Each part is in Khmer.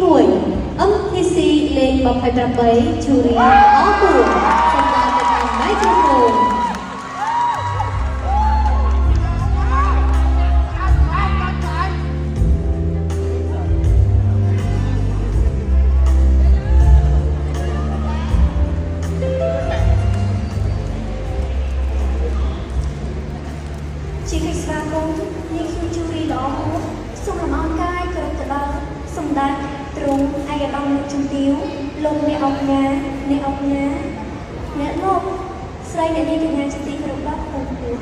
1 MTC លេខ28 Churi អរគុណសម្រាប់ទៅតាម microphone ជាកិច្ចស្វាគមន៍នេះខ្ញុំជូរីល្អហួរសូមលំអរកាយគោរពទៅដល់សម្ដេចទ្រង់ឯកឧត្តមលោកជំទាវលោកអ្នកអង្គការអ្នកលោកស្រីអ្នកនាងកញ្ញាជាទីគោរពដល់បងប្អូន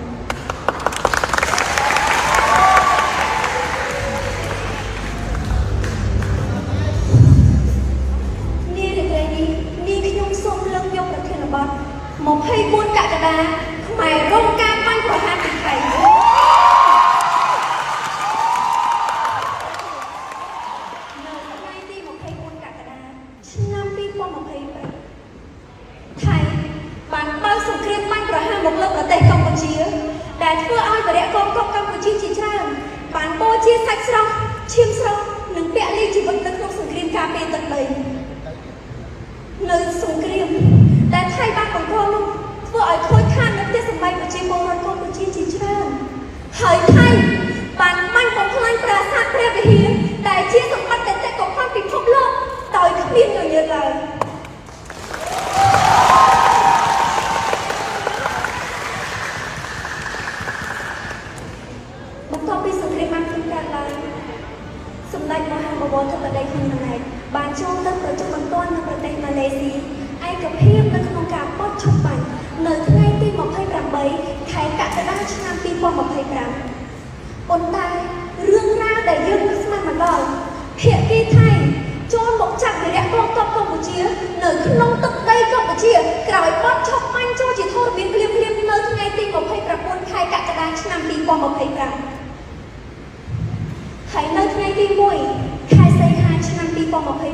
នារីនេះខ្ញុំសូមលើកយកប្រធានបទ24កក្កដាខ្មែររងការបាញ់ប្រហារពីថៃនៅថ្ងៃទី24កក្កដាឆ្នាំ2025ថៃបានបើកសង្គ្រាមបាញ់ប្រហារមកលើប្រទេសកម្ពុជាដែលធ្វើឲ្យបរិយាកងទ័ពកម្ពុជាជាច្រើនបានបូជាសាច់ស្រស់ឈាមស្រស់និងពលីជីវិតនៅក្នុងសង្គ្រាមការពារទឹកដីនៅសង្គ្រាមដែលថៃបានបង្កនោះធ្វើឲ្យខូចខាតនៅផ្ទះសម្បែងប្រជាពលរដ្ឋកម្ពុជាជាច្រើនហើយថៃបានបាញ់បំផ្លាញប្រាសាទព្រះវិហារដែលជាសម្បត្តិបេតិកភណ្ឌពិភពលោកដោយគ្មានញញើតឡើយបន្ទាប់ពីសង្គ្រាមបានកើតឡើងសម្ដេចមហាបវរធិបតីហ៊ុនម៉ាណែតបានចូលទៅប្រជុំបន្ទាន់នៅប្រទេសម៉ាឡេស៊ីឯកភាពនៅក្នុងការបោះឈប់បាញ់នៅថ្ងៃទី28ខែកក្កដាឆ្នាំ2025ប៉ុន្តែរឿងរ៉ាវដែលយើងមិនស្មានមកដល់ភាគីថៃចូលមកចាប់វីរៈកងទ័ពកម្ពុជានៅក្នុងទឹកដីកម្ពុជាក្រោយបោះឈប់បាញ់ចូលជាធរមានភ្លាមនៅថ្ងៃទី29ខែកក្កដាឆ្នាំ2025ហើយនៅថ្ងៃទី1ខែសីហាឆ្នាំ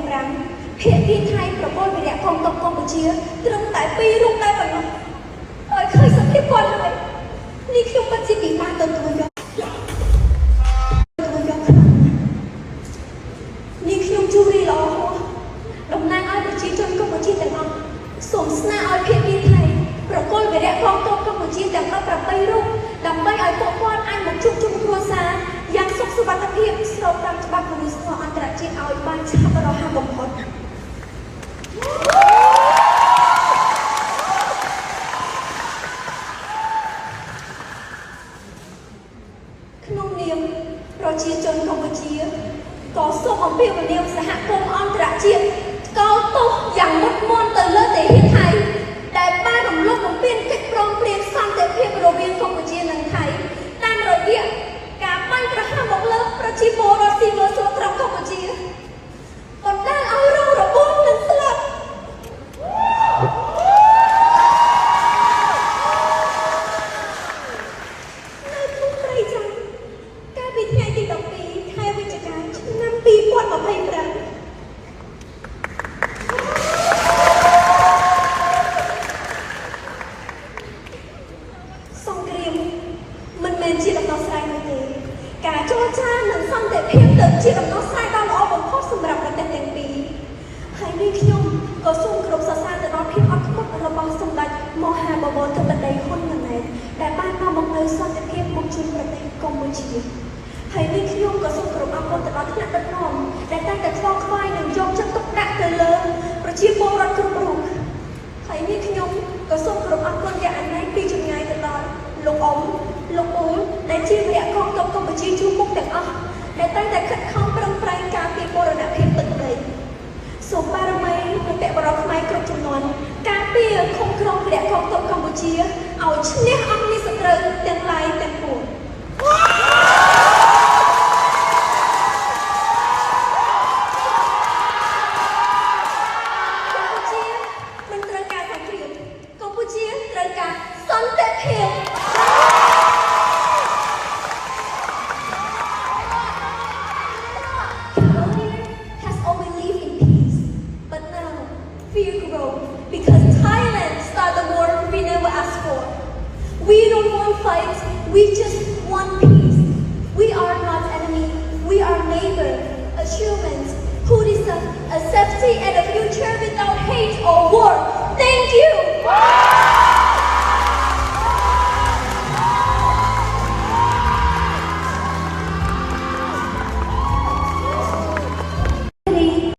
2025ភាគីថៃប្រព័ន្ធវីរៈកងទ័ពកម្ពុជាត្រឹមតែ2រូបតែប៉ុណ្ណោះឲ្យឃើញសភាពគាត់ហើយនេះខ្ញុំពិតជាពិបាកទៅធ្វើយកនេះខ្ញុំជូរីល្អហួរតំណាងឲ្យប្រជាជនកម្ពុជាទាំងអស់សូមស្នើឲ្យភាគីថៃប្រគល់វីរៈកងទ័ពកម្ពុជាទាំង18រូបដើម្បីឲ្យពួកគាត់អាចមកជួបជុំគ្រួសារយ៉ាងសុខសុវត្ថិភាពស្របតាមច្បាប់មនុស្សធម៌អន្តរជាតិឲ្យបានឆាប់រហ័សបំផុតក្នុងនាមប្រជាជនកម្ពុជាក៏សូមអំពាវនាវសហគមន៍អន្តរជាតិកោតទោសយ៉ាងមុតមាំទៅលើទាហានថៃដែលបានរំលោភបំពានកិច្ចព្រមព្រៀងសន្តិភាពរវាងកម្ពុជានិងថៃតាមរយៈការបាញ់ប្រហារមកលើប្រជាពលរដ្ឋស៊ីវិលស្រុកត្រង់កម្ពុជាបណ្ដាលឲ្យរងរបួសនិងស្លាប់នៅក្នុងព្រៃចន្ទកាលពីថ្ងៃទី12ខែវិច្ឆិកាឆ្នាំ2025សង្គ្រាមមិនមែនជាដំណោះស្រាយនោះទេការចរចានិងសន្តិភាពទៅជាដំណោះស្រាយដ៏ល្អបំផុតសម្រាប់ប្រទេសទាំងពីរហើយនេះខ្ញុំក៏សូមគោរពសរសើរទៅដល់ភាពអត់ធ្មត់របស់សម្ដេចមហាបវរធិបតីហ៊ុនម៉ាណែតដែលបាននាំមកនូវសន្តិភាពមកជូនប្រទេសកម្ពុជាហើយនេះខ្ញុំក៏សូមគោរពអរគុណទៅដល់ថ្នាក់ដឹកនាំដែលតែងតែខ្វល់ខ្វាយនិងយកចិត្តទុកដាក់ទៅលើប្រជាពលរដ្ឋគ្រប់រូបហើយនេះខ្ញុំក៏សូមគោរពអរគុណយ៉ាងអនេកពីចម្ងាយទៅដល់លោកអ៊ំលោកអ៊ូលដែលជាវីរៈកងទ័ពកម្ពុជាជួរមុខទាំងអស់ដែលតែងតែខិតខំប្រឹងប្រែងការពារបូរណភាពទឹកដីសូមបារមីព្រះបរមខ្មែរគ្រប់ចំនួនការពារឃុំក្រុងវីរៈកងទ័ពកម្ពុជាឲ្យឈ្នះអស់នេះសត្រូវទាំងឡាយទាំងពួងមិនត្រូវការសង្គ្រាមកម្ពុជាត្រូវការសន្តិភាព fear grow because Thailand started the war we never asked for. We don't want fights, we just want peace. We are not enemy, we are neighbor, as humans who deserve see in the future without